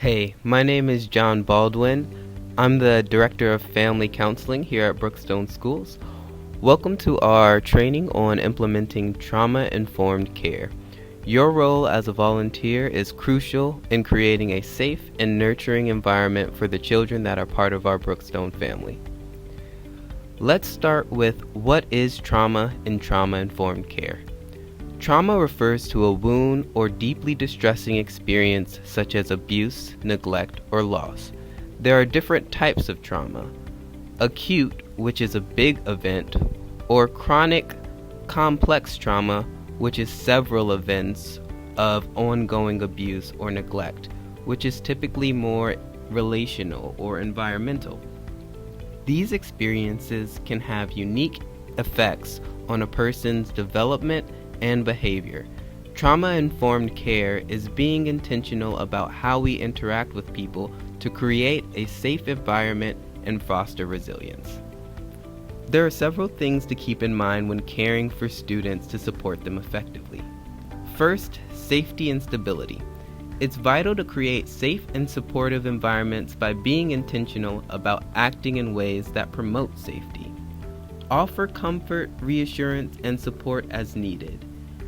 Hey, my name is John Baldwin. I'm the Director of Family Counseling here at Brookstone Schools. Welcome to our training on implementing trauma-informed care. Your role as a volunteer is crucial in creating a safe and nurturing environment for the children that are part of our Brookstone family. Let's start with what is trauma and trauma-informed care. Trauma refers to a wound or deeply distressing experience such as abuse, neglect, or loss. There are different types of trauma. Acute, which is a big event, or chronic, complex trauma, which is several events of ongoing abuse or neglect, which is typically more relational or environmental. These experiences can have unique effects on a person's development and behavior. Trauma-informed care is being intentional about how we interact with people to create a safe environment and foster resilience. There are several things to keep in mind when caring for students to support them effectively. First, safety and stability. It's vital to create safe and supportive environments by being intentional about acting in ways that promote safety. Offer comfort, reassurance, and support as needed.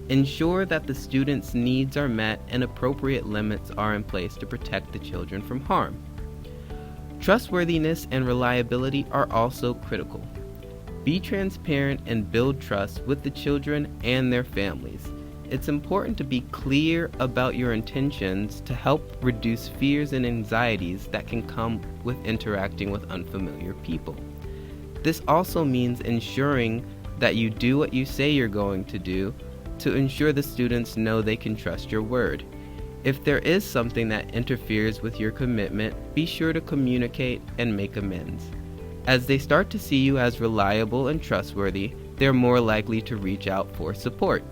Ensure that the student's needs are met and appropriate limits are in place to protect the children from harm. Trustworthiness and reliability are also critical. Be transparent and build trust with the children and their families. It's important to be clear about your intentions to help reduce fears and anxieties that can come with interacting with unfamiliar people. This also means ensuring that you do what you say you're going to do to ensure the students know they can trust your word. If there is something that interferes with your commitment, be sure to communicate and make amends. As they start to see you as reliable and trustworthy, they're more likely to reach out for support.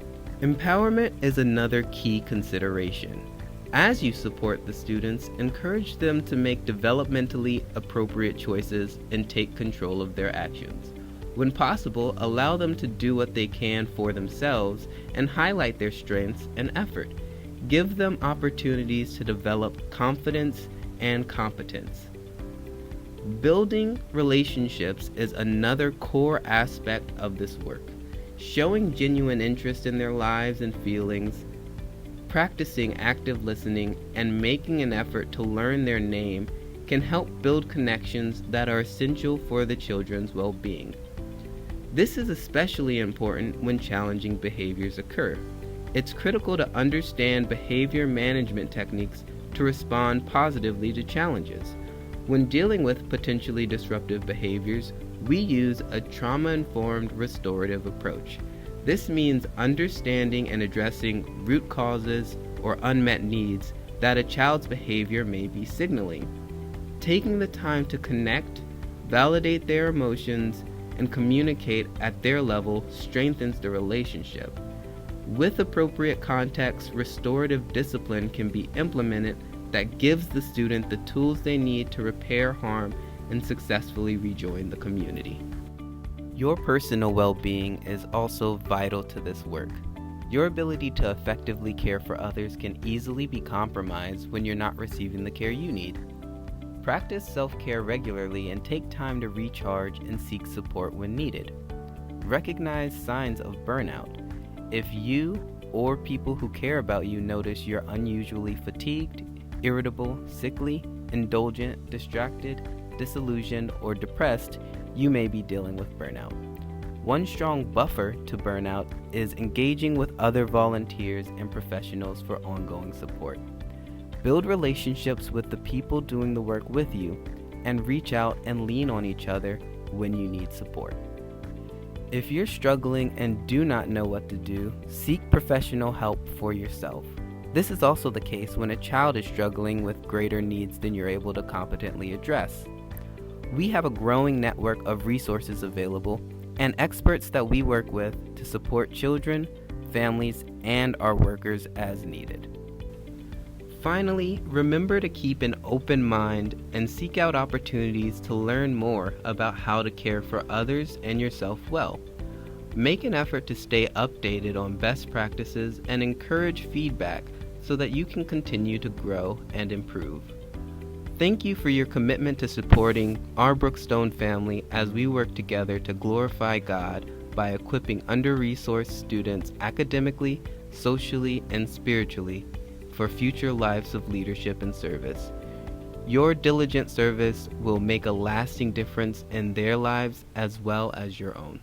Empowerment is another key consideration. As you support the students, encourage them to make developmentally appropriate choices and take control of their actions. When possible, allow them to do what they can for themselves and highlight their strengths and effort. Give them opportunities to develop confidence and competence. Building relationships is another core aspect of this work. Showing genuine interest in their lives and feelings, practicing active listening, and making an effort to learn their name can help build connections that are essential for the children's well-being. This is especially important when challenging behaviors occur. It's critical to understand behavior management techniques to respond positively to challenges. When dealing with potentially disruptive behaviors, we use a trauma-informed restorative approach. This means understanding and addressing root causes or unmet needs that a child's behavior may be signaling. Taking the time to connect, validate their emotions, and communicate at their level strengthens the relationship. With appropriate context, restorative discipline can be implemented that gives the student the tools they need to repair harm and successfully rejoin the community. Your personal well-being is also vital to this work. Your ability to effectively care for others can easily be compromised when you're not receiving the care you need. Practice self-care regularly and take time to recharge and seek support when needed. Recognize signs of burnout. If you or people who care about you notice you're unusually fatigued, irritable, sickly, indulgent, distracted, disillusioned, or depressed, you may be dealing with burnout. One strong buffer to burnout is engaging with other volunteers and professionals for ongoing support. Build relationships with the people doing the work with you, and reach out and lean on each other when you need support. If you're struggling and do not know what to do, seek professional help for yourself. This is also the case when a child is struggling with greater needs than you're able to competently address. We have a growing network of resources available and experts that we work with to support children, families, and our workers as needed. Finally, remember to keep an open mind and seek out opportunities to learn more about how to care for others and yourself well. Make an effort to stay updated on best practices and encourage feedback so that you can continue to grow and improve. Thank you for your commitment to supporting our Brookstone family as we work together to glorify God by equipping under-resourced students academically, socially, and spiritually for future lives of leadership and service. Your diligent service will make a lasting difference in their lives as well as your own.